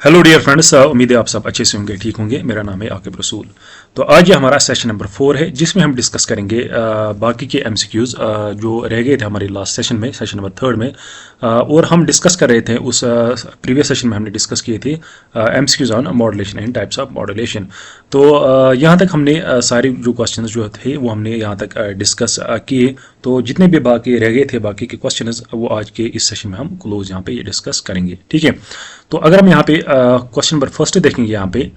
Hello dear friends, उम्मीद है आप सब अच्छे से होंगे, ठीक होंगे। मेरा नाम है आकिब रसूल। तो आज ये हमारा सेशन नंबर 4 है, जिसमें हम डिस्कस करेंगे बाकी के एमसीक्यूज़ जो रह गए थे हमारे लास्ट सेशन में, सेशन नंबर 3 में। और हम डिस्कस कर रहे थे उस प्रीवियस सेशन में हमने डिस्कस किए थे MCQs on modulation and types of modulation. तो यहाँ तक हमने सारे जो क्वेश्चंस जो थे वो हमने यहाँ तक डिस्कस किए। तो जितने भी बाकी रह गए थे बाकी के क्वेश्चंस वो आज के इस सेशन में हम क्लोज यहाँ पे ये डिस्कस करेंगे, ठीक है। तो अगर हम यहाँ पे क्वेश्चन नंबर फर्स्ट देखेंगे, यहाँ पे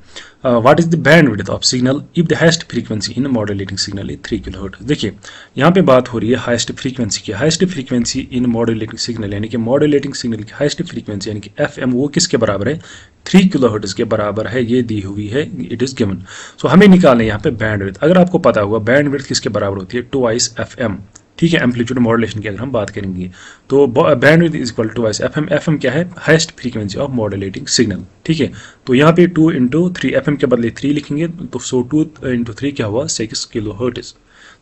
what is the bandwidth of signal if the highest frequency in modulating signal is 3 kilohertz. देखिए यहाँ पे बात हो रही है हाईएस्ट फ्रीक्वेंसी की। Highest frequency in modulating signal यानी कि मॉड्यूलेटिंग सिग्नल की हाईएस्ट फ्रीक्वेंसी यानी कि एफएम वो किसके बराबर है? 3 किलोहर्ट्ज के बराबर है, ये दी हुई है, इट इज गिवन। सो हमें निकालना है यहाँ पे बैंडविड्थ। अगर आपको पता होगा बैंडविड्थ किसके बराबर होती है? ट्वाइस एफएम, ठीक है। एम्पलीट्यूड मॉड्यूलेशन की अगर हम बात करेंगे तो bandwidth is equal to twice FM. FM क्या है? Highest frequency of modulating signal, ठीक है। तो यहाँ पे 2 इंटू 3, एफएम के बदले 3 लिखेंगे तो 2 इंटू 3 क्या हुआ? 6 किलोहर्ट्ज।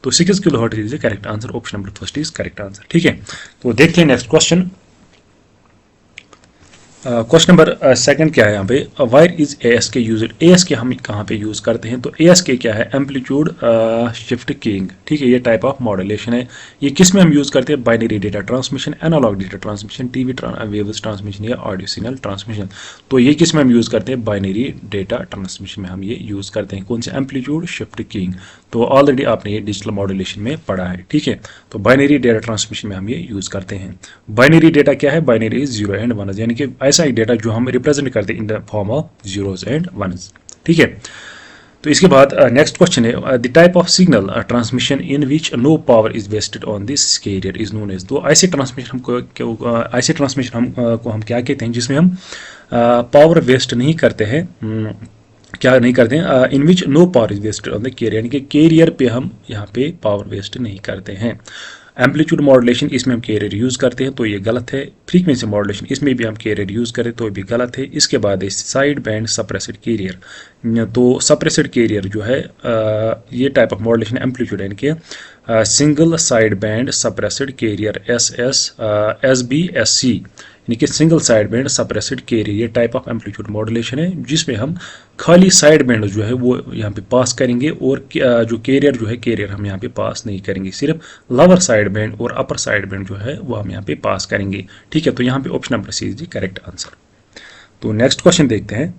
तो 6 kilohertz is the correct answer. Option number first is correct answer, ठीक है। तो देखते हैं next question. Question number second क्या है यहाँ पे? वायर इज ए एस के यूज? ए एस के हम कहाँ पे यूज करते हैं? तो ए एस के क्या है? एम्पलीट्यूड शिफ्ट कीइंग, ठीक है। ये टाइप ऑफ मॉड्यूलेशन है। ये किस में हम यूज करते हैं? Binary data transmission, analog data transmission, TV waves transmission या ऑडियो सिग्नल ट्रांसमिशन। तो ये किस में हम यूज करते हैं? बाइनरी डेटा ट्रांसमिशन में हम ये यूज करते हैं। कौन से? Amplitude shift keying. तो ऑलरेडी आपने ये डिजिटल मॉड्यूलेशन में पढ़ा है, ठीक है। तो बाइनरी डेटा ट्रांसमिशन में हम ये यूज करते हैं। बाइनरी डेटा क्या है? बाइनरी इज 0 एंड 1, यानी कि ऐसा एक डेटा जो हम रिप्रेजेंट करते हैं in the form of zeros and ones, ठीक है। तो इसके बाद नेक्स्ट क्वेश्चन है the type of signal transmission in which no power is wasted on this carrier is known as. तो ऐसे ट्रांसमिशन हम को हम क्या कहते हैं जिसमें हम पावर वेस्ट नहीं करते हैं। क्या नहीं करते हैं? In which no power is wasted on the carrier, यानी कि कैरियर पे हम यहाँ पे पावर वेस्ट नहीं करते हैं। एम्पलीट्यूड मॉड्यूलेशन इसमें हम कैरियर यूज करते हैं तो ये गलत है। फ्रीक्वेंसी मॉड्यूलेशन इसमें भी हम कैरियर यूज करें तो भी गलत है। इसके बाद है साइड बैंड सप्रेस्ड कैरियर। तो सप्रेस्ड कैरियर जो है ये टाइप ऑफ मॉड्यूलेशन एम्पलीट्यूड यानी कि single side band suppressed career SBSC, यानी कि single side band suppressed career, ये टाइप ऑफ एम्पलीट्यूड मॉड्यूलेशन है जिसमें हम खाली साइड बैंड जो है वो यहाँ पे पास करेंगे और जो कैरियर जो है कैरियर हम यहाँ पे पास नहीं करेंगे। सिर्फ लोअर साइड बैंड और अपर साइड बैंड जो है वो हम यहाँ पे पास करेंगे, ठीक है। तो यहाँ पे option number C is the correct answer. तो नेक्स्ट क्वेश्चन देखते हैं।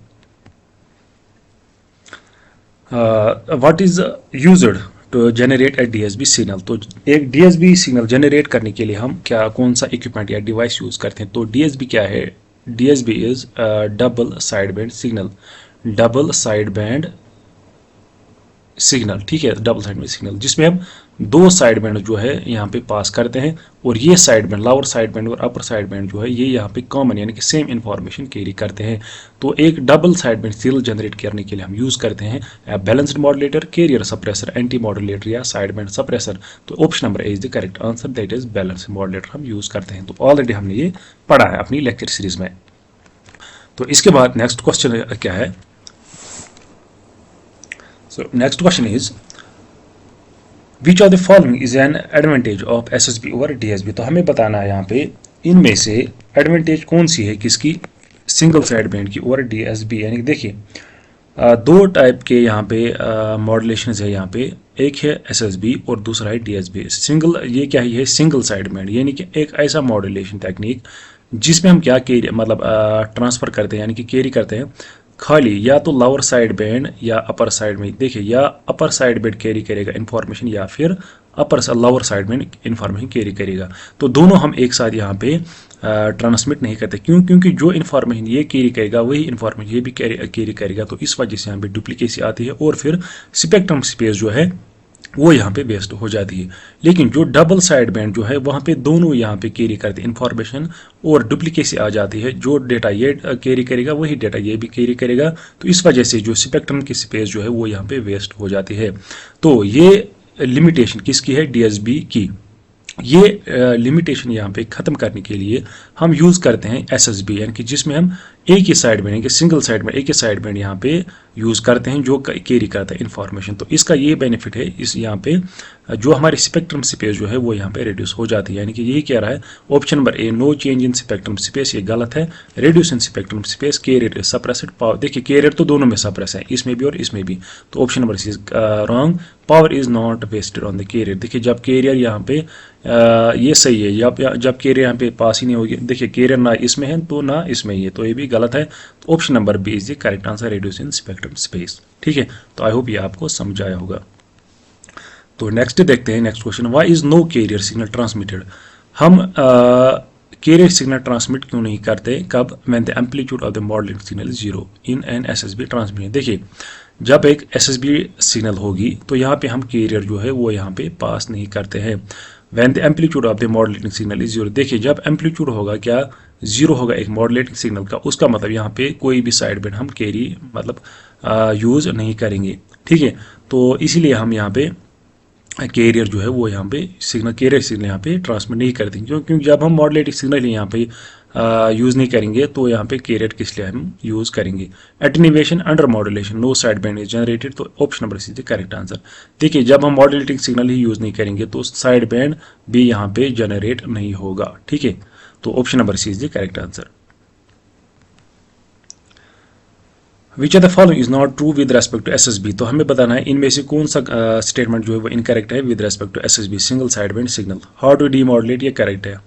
What is used to generate a DSB signal. तो एक डीएसबी सिग्नल जनरेट करने के लिए हम कौन सा इक्विपमेंट या डिवाइस यूज करते हैं? तो डीएसबी क्या है? DSB is double side band signal, double side band signal, ठीक है। डबल साइड बैंड सिग्नल जिसमें हम 2 साइड बैंड जो है यहाँ पे पास करते हैं और ये side band, lower side band और अपर साइड बैंड जो है ये यहाँ पे कॉमन यानी कि सेम इंफॉर्मेशन कैरी करते हैं। तो एक double side band signal generate करने के लिए हम यूज करते हैं balanced modulator, carrier suppressor, anti modulator या साइड बैंड सप्रेसर। तो option number A is the correct answer, that is balanced modulator हम यूज करते हैं। तो ऑलरेडी हमने ये पढ़ा है अपनी लेक्चर सीरीज में। तो इसके बाद नेक्स्ट क्वेश्चन क्या है? So next question is which of the following is an advantage of SSB over DSB। तो हमें बताना है यहाँ पे इनमें से एडवांटेज कौन सी है किसकी? सिंगल साइड बैंड की और DSB। यानी कि देखिए 2 टाइप के यहाँ पे मॉड्यूलेशन है यहाँ पे, एक है SSB और दूसरा है DSB। सिंगल ये क्या है? सिंगल साइड बैंड यानी कि एक ऐसा मॉड्यूलेशन टेक्निक जिसमें हम क्या कैरी मतलब ट्रांसफर करते हैं यानी कि कैरी करते हैं खाली या तो लोअर साइड बैंड या अपर साइड में। देखिए या अपर साइड बैंड कैरी करेगा इंफॉर्मेशन या फिर lower side band information carry करेगा। तो दोनों हम एक साथ यहाँ पे ट्रांसमिट नहीं करते। क्यों? क्योंकि जो इन्फॉर्मेशन ये कैरी करेगा वही इन्फॉर्मेशन ये भी कैरी करेगा। तो इस वजह से यहाँ पे डुप्लीकेसी आती है और फिर स्पेक्ट्रम स्पेस जो है वो यहाँ पे वेस्ट हो जाती है। लेकिन जो डबल साइड बैंड जो है वहाँ पे दोनों यहाँ पे कैरी करते हैं इंफॉर्मेशन और डुप्लीकेसी आ जाती है। जो डेटा ये कैरी करेगा वही डेटा ये भी कैरी करेगा। तो इस वजह से जो स्पेक्ट्रम की स्पेस जो है वो यहाँ पे वेस्ट हो जाती है। तो ये लिमिटेशन किसकी है? डीएसबी की। ये लिमिटेशन यहाँ पे ख़त्म करने के लिए हम यूज़ करते हैं SSB, यानी कि जिसमें हम एक ही साइड बैंड यानी कि सिंगल साइड बैंड एक ही साइड बैंड यहाँ पे यूज़ करते हैं जो कैरी करता है इंफॉर्मेशन। तो इसका ये बेनिफिट है, इस यहाँ पे जो हमारी स्पेक्ट्रम स्पेस जो है वो यहाँ पे रिड्यूस हो जाती है। यानी कि यही कह रहा है option number A, no change in spectrum space, ये गलत है। Reduce in spectrum space, carrier suppressed power, देखिए कैरियर तो दोनों में सप्रेस है, इसमें भी और इसमें भी, तो option number C is wrong. Power is not wasted on the carrier, देखिए जब कैरियर यहाँ पे ये सही है, जब कैरियर यहाँ पे पास ही नहीं होगी, देखिए कैरियर ना इसमें है तो ना इसमें ही है, तो ये भी गलत है। तो option number B is the correct answer, reduce in spectrum space. ठीक है, तो आई होप ये आपको समझ आया होगा। तो नेक्स्ट देखते हैं, next question, why is no carrier signal transmitted. हम कैरियर सिग्नल ट्रांसमिट क्यों नहीं करते, कब, when the amplitude of the modulated signal is 0 in an SSB transmission. देखिए जब एक एसएसबी सिग्नल होगी तो यहाँ पे हम कैरियर जो है वो यहाँ पे पास नहीं करते हैं। When the amplitude of the modulating signal is 0, देखिए जब एम्पलीट्यूड होगा क्या 0 होगा एक मॉडुलेटिंग सिग्नल का, उसका मतलब यहाँ पे कोई भी साइड बैंड हम कैरी मतलब यूज नहीं करेंगे। ठीक है, तो इसीलिए हम यहाँ पे कैरियर जो है वो यहाँ पे सिग्नल, कैरियर सिग्नल यहाँ पे ट्रांसमिट नहीं करते, क्योंकि जब हम मॉडुलेटिंग सिग्नल यहाँ पे यूज़ नहीं करेंगे तो यहाँ पे कैरियर किस लिए हम यूज़ करेंगे। Attenuation under modulation, no side band is generated, तो option number C is the correct answer. देखिए जब हम मॉडुलेटिंग सिग्नल ही यूज़ नहीं करेंगे तो साइड बैंड भी यहाँ पे जनरेट नहीं होगा। ठीक है, तो option number C is the correct answer. Which are the following is not true with respect to SSB, तो हमें बताना है इनमें से कौन सा स्टेटमेंट जो है वो इनकरेक्ट है with respect to SSB, single side band signal. Hard to demodulate, ये करेक्ट है।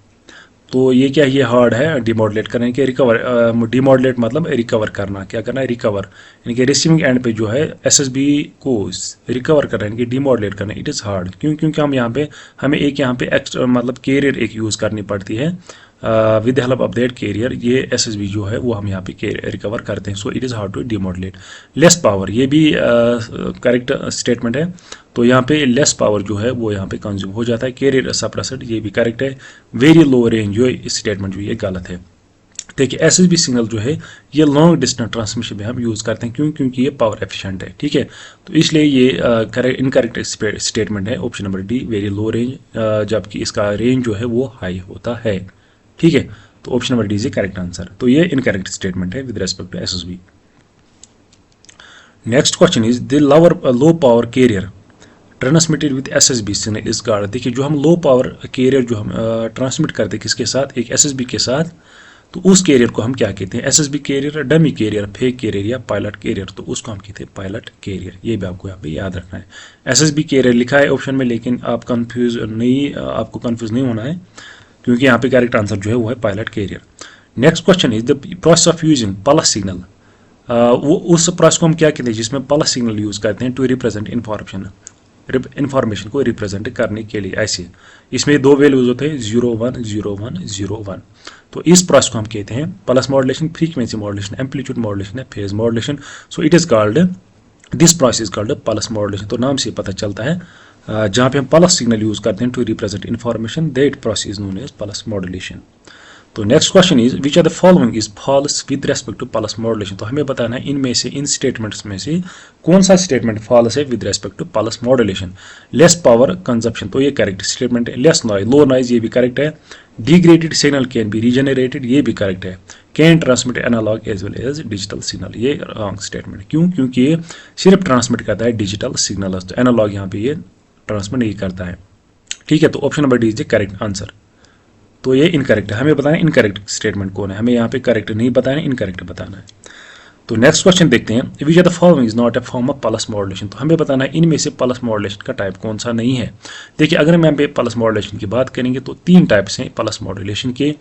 तो ये क्या, ये हार्ड है डीमॉडुलेट करने के, रिकवर, डीमॉडुलेट मतलब रिकवर करना, क्या करना है, रिकवर, यानी कि रिसीविंग एंड पे जो है एसएसबी को रिकवर करना, यानी कि डीमॉडुलेट करना, इट इज़ हार्ड। क्योंकि हम यहाँ पे हमें एक यहाँ पे एक्स्ट्रा मतलब कैरियर एक यूज़ करनी पड़ती है with help of that carrier, ये एसएसबी जो है वो हम यहाँ पे रिकवर करते हैं। So it is hard to demodulate. Less power, ये भी करेक्ट स्टेटमेंट है, तो यहाँ पे लेस पावर जो है वो यहाँ पे कंज्यूम हो जाता है। कैरियर सप्रेस्ड, ये भी करेक्ट है। वेरी लो रेंज जो स्टेटमेंट जो ये गलत है। देखिए एसएसबी सिग्नल जो है ये लॉन्ग डिस्टेंस ट्रांसमिशन में हम यूज़ करते हैं, क्योंकि ये पावर एफिशिएंट है। ठीक है, तो इसलिए ये इनकरेक्ट स्टेटमेंट है option number D, very low range, जबकि इसका रेंज जो है वो हाई होता है। ठीक है, तो option number D is correct answer. तो ये इनकरेक्ट स्टेटमेंट है with respect to SSB. Next question is the low power carrier transmitted with SSB signal is called. देखिए जो हम लो पावर कैरियर जो हम ट्रांसमिट करते हैं किसके साथ, एक एसएसबी के साथ, तो उस कैरियर को हम क्या कहते हैं, SSB carrier, dummy carrier, fake carrier या पायलट कैरियर, तो उसको हम कहते हैं पायलट कैरियर। ये भी आपको यहाँ पे याद रखना है। एसएसबी कैरियर लिखा है ऑप्शन में, लेकिन आप आपको कंफ्यूज नहीं होना है, क्योंकि यहाँ पे करेक्ट आंसर जो है वो है pilot carrier. Next question is the process of using pulse signal. वो उस प्रोसेस को हम क्या कहते हैं जिसमें पल्स सिग्नल यूज करते हैं टू रिप्रेजेंट इंफॉर्मेशन को रिप्रेजेंट करने के लिए। ऐसे इसमें दो वैल्यूज होते हैं 0 1 0 1 0 1, तो इस प्रोसेस को हम कहते हैं pulse modulation, frequency modulation, amplitude modulation या phase modulation. So it is called, this process is called pulse modulation. तो नाम से पता चलता है जहाँ पे हम पल्स सिग्नल यूज करते हैं to represent information, that process is known as pulse modulation. तो next question is which are the following is false with respect to pulse modulation. तो हमें बताना है इनमें से, इन स्टेटमेंट्स में से कौन सा स्टेटमेंट फॉल्स है with respect to pulse modulation. Less power consumption, तो ये करेक्ट स्टेटमेंट है। लेस नॉइज, लो नॉइज, ये भी करेक्ट है। Degraded signal can be regenerated, ये भी करेक्ट है। Can transmit analog as well as digital signal, ये रॉन्ग स्टेटमेंट। क्योंकि ये सिर्फ ट्रांसमिट करता है डिजिटल सिग्नल, तो एनालॉग यहाँ पे ये ट्रांसमिट नहीं करता है। ठीक है, तो option number D is the correct answer. तो ये इनकरेक्ट है, हमें बताना है इनकरेक्ट स्टेटमेंट कौन है, हमें यहाँ पे करेक्ट नहीं बताना है, इनकरेक्ट बताना है। तो नेक्स्ट क्वेश्चन देखते हैं, which are the following is not a form of pulse modulation. तो हमें बताना है इनमें से पल्स मॉडुलेशन का टाइप कौन सा नहीं है। देखिए अगर हम यहाँ पे पल्स मॉडुलेशन की बात करेंगे तो 3 टाइप्स हैं पल्स मॉडुलेशन के।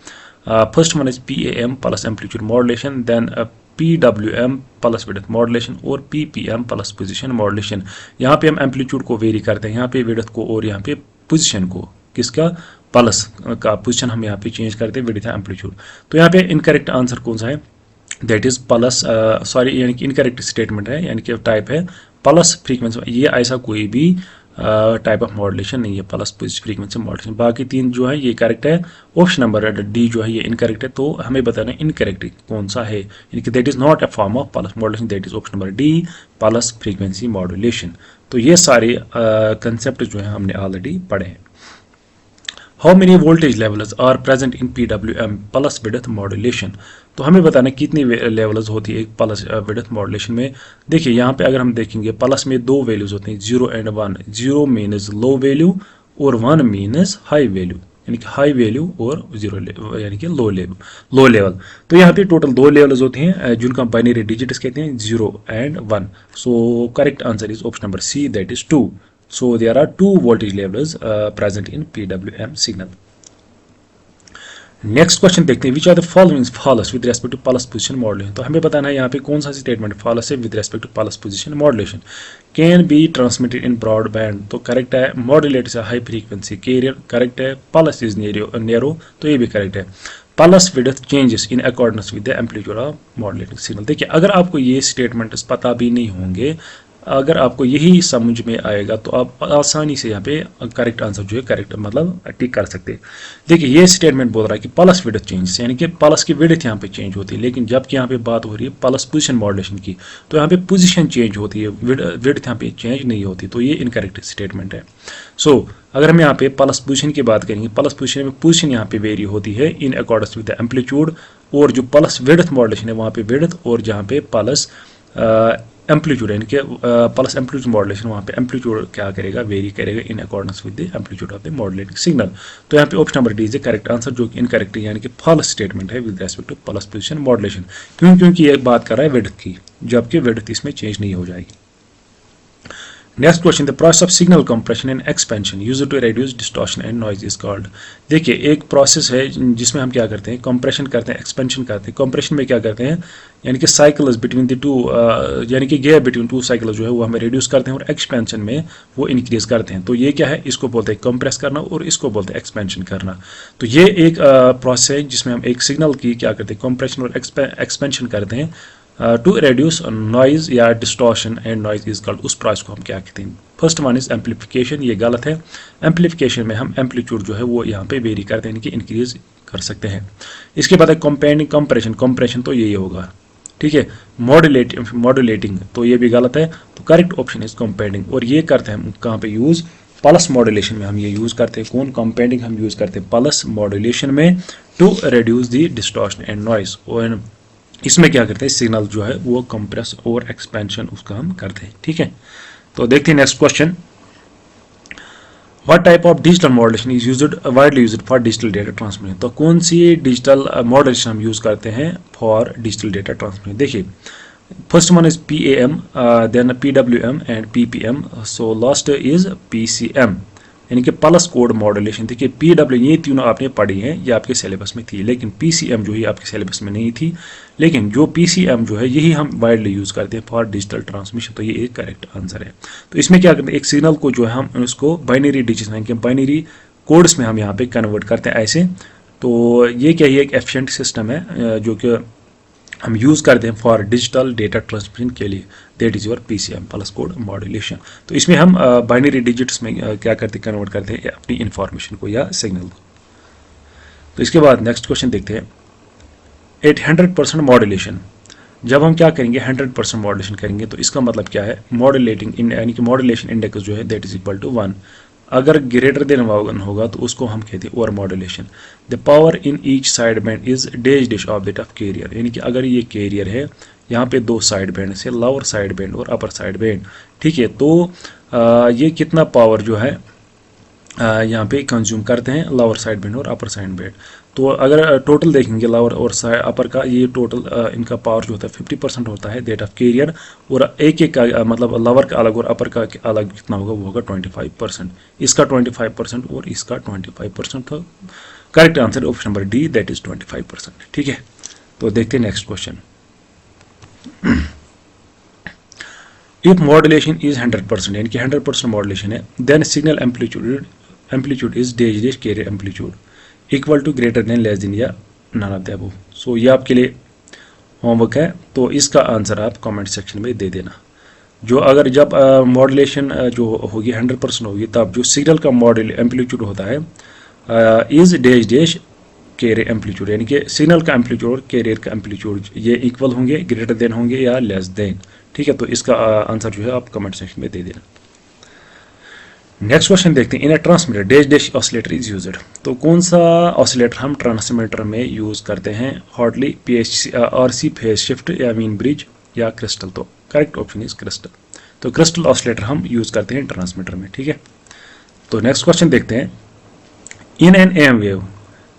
First one is PAM pulse amplitude modulation, then PWM pulse width modulation और PPM पल्स पोजीशन मॉडुलेशन। यहाँ पे हम एम्पलीट्यूड को वेरी करते हैं, यहाँ पे विड्थ को और यहाँ पे पोजीशन को, किसका, पल्स का पोजीशन हम यहाँ पे चेंज करते हैं विड्थ या एम्पलीट्यूड। तो यहाँ पे इनकरेक्ट आंसर कौन सा है, दैट इज पल्स, सॉरी यानी कि इनकरेक्ट स्टेटमेंट है, यानी कि टाइप है पल्स फ्रीक्वेंसी। ये ऐसा कोई भी टाइप ऑफ मॉडुलेशन नहीं है पल्स फ्रीक्वेंसी मॉडुलेशन। बाकी 3 जो है ये करेक्ट है। ऑप्शन नंबर डी जो है ये इनकरेक्ट है। तो हमें बताना है इनकरेक्ट कौन सा है, यानी कि that is not a form of pulse modulation, that is option number D, pulse frequency modulation. तो ये सारे कंसेप्ट जो है हमने ऑलरेडी पढ़े हैं। How many voltage levels are present in PWM pulse width modulation. तो हमें बताना कितनी लेवल्स होती है एक पल्स विड्थ मॉड्यूलेशन में। देखिए यहाँ पे अगर हम देखेंगे पल्स में दो वैल्यूज होते हैं 0 एंड 1। 0 मीन्स लो वैल्यू और 1 मीन्स हाई वैल्यू, यानी कि हाई वैल्यू और 0 यानी कि लो लेवल। तो यहाँ पे टोटल दो लेवल्स होती हैं जिनका बाइनरी डिजिट्स कहते हैं 0 and 1। So correct answer is option number C, that is 2। So there are two voltage levels present in PWM signal. Next question देखते हैं, which are the following false with respect to pulse position modulation. तो हमें बताना है यहाँ पे कौन सा स्टेटमेंट फॉल्स है with respect to pulse position modulation. Can be transmitted in broad band, तो करेक्ट है। मॉड्यूलेट से हाई फ्रीक्वेंसी कैरियर, करेक्ट है। पल्स इज नैरो, तो ये भी करेक्ट है। Pulse width changes in accordance with the amplitude of modulating signal. देखिए अगर आपको ये स्टेटमेंट पता भी नहीं होंगे, अगर आपको यही समझ में आएगा तो आप आसानी से यहाँ पे करेक्ट आंसर जो है करेक्ट मतलब टिक कर सकते हैं। देखिए ये स्टेटमेंट बोल रहा है कि पल्स विड्थ चेंज, यानी कि पल्स की विड्थ यहाँ पे चेंज होती है, लेकिन जबकि यहाँ पे बात हो रही है पल्स पोजीशन मॉड्यूलेशन की, तो यहाँ पे पोजीशन चेंज होती है, विड्थ यहाँ पे चेंज नहीं होती, तो ये इनकरेक्ट स्टेटमेंट है। सो अगर हम यहाँ पे पल्स पोजीशन की बात करेंगे, पल्स पोजीशन में पोजीशन यहाँ पे वेरी होती है इन अकॉर्डेंस विद द एम्पलीट्यूड, और जो पल्स विड्थ मॉड्यूलेशन है वहाँ पे विड्थ, और जहाँ पे पल्स एम्पलीट्यूड यानी कि पल्स एम्पलीट्यूड मॉड्यूलेशन वहाँ पे एम्पलीट्यूड क्या करेगा, वेरी करेगा in accordance with the amplitude of the modulating signal. तो यहाँ पे option number D is the correct answer, जो कि इनकरेक्ट है, यानी कि फॉल्स स्टेटमेंट है with respect to pulse position modulation. क्योंकि ये बात कर रहा है विड्थ की, जबकि विड्थ इसमें चेंज नहीं हो जाएगी। Next question, the process of signal compression and expansion used to reduce distortion and noise is called. देखिए एक प्रोसेस है जिसमें हम क्या करते हैं, कंप्रेशन करते हैं, एक्सपेंशन करते हैं। कंप्रेशन में क्या करते हैं, यानी कि साइकिल्स बिटवीन द टू, यानी कि गैप बिटवीन टू साइकिल जो है वो हमें रिड्यूस करते हैं, और एक्सपेंशन में वो इंक्रीज करते हैं। तो ये क्या है, इसको बोलते हैं कंप्रेस करना और इसको बोलते हैं एक्सपेंशन करना। तो ये एक प्रोसेस है जिसमें हम एक सिग्नल की क्या करते हैं, कंप्रेशन और एक्सपेंशन करते हैं टू रिड्यूस नॉइज या distortion and noise is called. उस प्रोसेस को हम क्या कहते हैं। फर्स्ट वन इज एम्पलीफिकेशन, ये गलत है। एम्पलीफिकेशन में हम एम्पलीट्यूड जो है वो यहाँ पे वेरी करते हैं, यानी कि इंक्रीज कर सकते हैं। इसके बाद है कंपेंडिंग कंप्रेशन, कंप्रेशन तो यही होगा, ठीक है। मॉड्यूलेटिंग तो ये भी गलत है, तो करेक्ट ऑप्शन इज कंपेंडिंग। और ये करते हैं हम कहाँ पे यूज, पल्स मॉड्यूलेशन में हम ये यूज करते हैं। कौन, कंपेंडिंग हम यूज करते हैं पल्स मॉड्यूलेशन में to reduce the distortion and noise. और इसमें क्या करते हैं, सिग्नल जो है वो कंप्रेस और एक्सपेंशन उसका हम करते हैं, ठीक है। तो देखते हैं next question, what type of digital modulation is used widely used for digital data transmission. तो कौन सी डिजिटल मॉड्यूलेशन हम यूज करते हैं फॉर डिजिटल डेटा ट्रांसमिशन। देखिए first one is PAM, then PWM and PPM, so last is PCM, यानी कि pulse code modulation. देखिए PWM ये तीनों आपने पढ़ी हैं, ये आपके सिलेबस में थी, लेकिन PCM जो है आपके सिलेबस में नहीं थी, लेकिन जो PCM जो है यही हम वाइडली यूज करते हैं फॉर डिजिटल ट्रांसमिशन। तो ये एक करेक्ट आंसर है। तो इसमें क्या करते हैं, एक सिग्नल को जो है हम उसको बाइनरी डिजिट्स यानी कि बाइनरी कोड्स में हम यहाँ पे कन्वर्ट करते हैं ऐसे। तो ये क्या है, एक एफिशिएंट सिस्टम है जो कि हम यूज करते हैं फॉर डिजिटल डेटा ट्रांसमिशन के लिए, that is your PCM pulse code modulation. तो इसमें हम बाइनरी डिजिट्स में क्या करते हैं, कन्वर्ट करते हैं अपनी इंफॉर्मेशन को या सिग्नल को। तो इसके बाद नेक्स्ट क्वेश्चन देखते हैं, एट 100% मॉड्यूलेशन। जब हम क्या करेंगे 100% मॉड्यूलेशन करेंगे, तो इसका मतलब क्या है, मॉड्यूलेटिंग यानी कि मॉड्यूलेशन इंडेक्स जो है दैट इज इक्वल टू 1। अगर ग्रेटर देन 1 होगा तो उसको हम कहते हैं over modulation. The power in each side band is dash of that of carrier, यानी कि अगर ये कैरियर है, यहाँ पे दो साइड बैंड से, लोअर साइड बैंड और अपर साइड बैंड, ठीक है। तो ये कितना पावर जो है यहाँ पे कंज्यूम करते हैं, लोअर साइड बैंड और अपर साइड बैंड। तो अगर टोटल देखेंगे लोअर और अपर का, ये टोटल इनका पावर जो होता है 50% होता है दैट ऑफ कैरियर, और एक का मतलब लोअर का अलग और अपर का अलग कितना होगा, वो होगा 25%। इसका 25% और इसका 25% होगा। Correct answer option number D, that is 25%, ठीक है। तो देखते हैं next question, if modulation is 100%, यानी कि 100% मॉड्यूलेशन है, then signal amplitude is dash carrier amplitude equal to greater than less than या none of the above. So ये आपके लिए होमवर्क है, तो इसका आंसर आप कमेंट सेक्शन में दे देना। जो अगर जब मॉड्यूलेशन जो होगी 100% होगी, तब जो सिग्नल का मॉड्यूल एम्पलीट्यूड होता है इज डैश कैरियर एम्पलीट्यूड, यानी कि सिग्नल का एम्पलीट्यूड और कैरियर का एम्पलीट्यूड ये इक्वल होंगे, ग्रेटर देन होंगे या लेस देन, ठीक है। तो इसका आंसर जो है आप कमेंट सेक्शन में दे देना। नेक्स्ट क्वेश्चन देखते हैं, in a transmitter dash dash oscillator is used. तो कौन सा ऑसिलेटर हम ट्रांसमीटर में यूज करते हैं? Hotly, pH, RC, phase shift या मीन ब्रिज या क्रिस्टल। तो करेक्ट ऑप्शन इज क्रिस्टल। तो क्रिस्टल ऑसिलेटर हम यूज करते हैं ट्रांसमीटर में, ठीक है। तो नेक्स्ट क्वेश्चन देखते हैं, in an M wave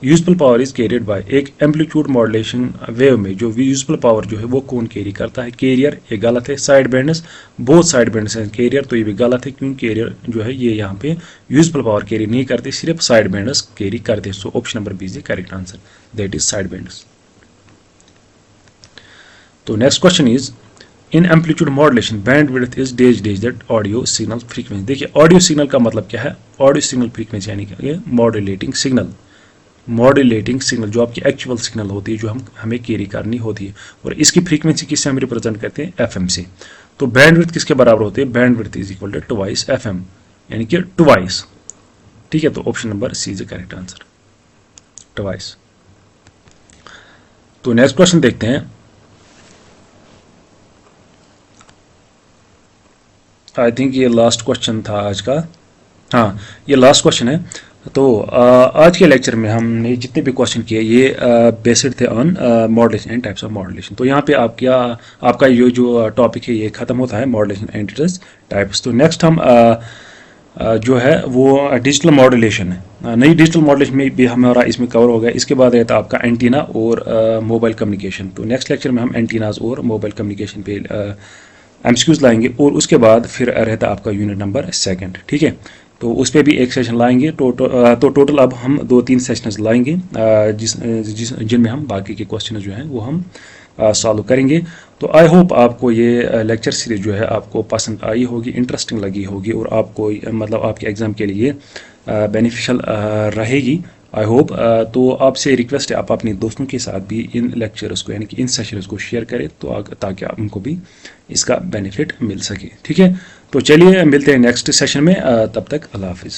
useful power is carried by. एक एम्पलीट्यूड मॉड्यूलेशन वेव में जो यूजफुल पावर जो है वो कौन कैरी करता है? कैरियर, ये गलत है। Side bands, both side bands हैं कैरियर, तो ये भी गलत है क्योंकि कैरियर जो है ये यहाँ पे यूजफुल पावर कैरी नहीं करते, सिर्फ साइड बैंड्स कैरी करते हैं। So option number B is the correct answer, that is side bands. तो next question is, in amplitude modulation band width is days days that audio signal frequency. देखिए audio signal का मतलब क्या है? Audio signal frequency यानी कि modulating signal, modulating signal जो आपकी एक्चुअल सिग्नल होती है जो हमें कैरी करनी होती है, और इसकी फ्रीक्वेंसी किससे हम रिप्रेजेंट करते हैं? एफएम से। तो बैंडविड्थ किसके बराबर होती है? Bandwidth is equal to twice FM, यानी कि ट्वाइस, ठीक है। तो option number C is the correct answer, twice. तो नेक्स्ट क्वेश्चन देखते हैं, आई थिंक ये लास्ट क्वेश्चन था आज का, हाँ ये लास्ट क्वेश्चन है। तो आज के लेक्चर में हमने जितने भी क्वेश्चन किए ये बेस्ड थे on modulation and types of modulation. तो यहाँ पे आपका ये जो टॉपिक है ये खत्म होता है, मॉड्यूलेशन एंड टाइप्स। तो नेक्स्ट हम जो है वो डिजिटल मॉड्यूलेशन है, नई डिजिटल मॉड्यूलेशन में भी हमारा इसमें कवर हो गया। इसके बाद रहता है आपका एंटीना और मोबाइल कम्युनिकेशन। तो नेक्स्ट लेक्चर में हम एंटीनाज और मोबाइल कम्युनिकेशन पे एमसीक्यूज लाएंगे, और उसके बाद फिर रहता है आपका यूनिट नंबर 2, ठीक है। तो उस पर भी एक सेशन लाएंगे। तो टोटल अब हम 2-3 सेशंस लाएंगे जिनमें हम बाकी के क्वेश्चन जो हैं वो हम सॉल्व करेंगे। तो आई होप आपको ये लेक्चर सीरीज जो है आपको पसंद आई होगी, इंटरेस्टिंग लगी होगी, और आपको मतलब आपके एग्ज़ाम के लिए बेनिफिशियल रहेगी, आई होप। तो आपसे रिक्वेस्ट है आप अपने दोस्तों के साथ भी इन लेक्चर्स को यानी कि इन सेशंस को शेयर करें, तो ताकि उनको भी इसका बेनिफिट मिल सके, ठीक है। तो चलिए मिलते हैं नेक्स्ट सेशन में, तब तक अल्लाह हाफिज़।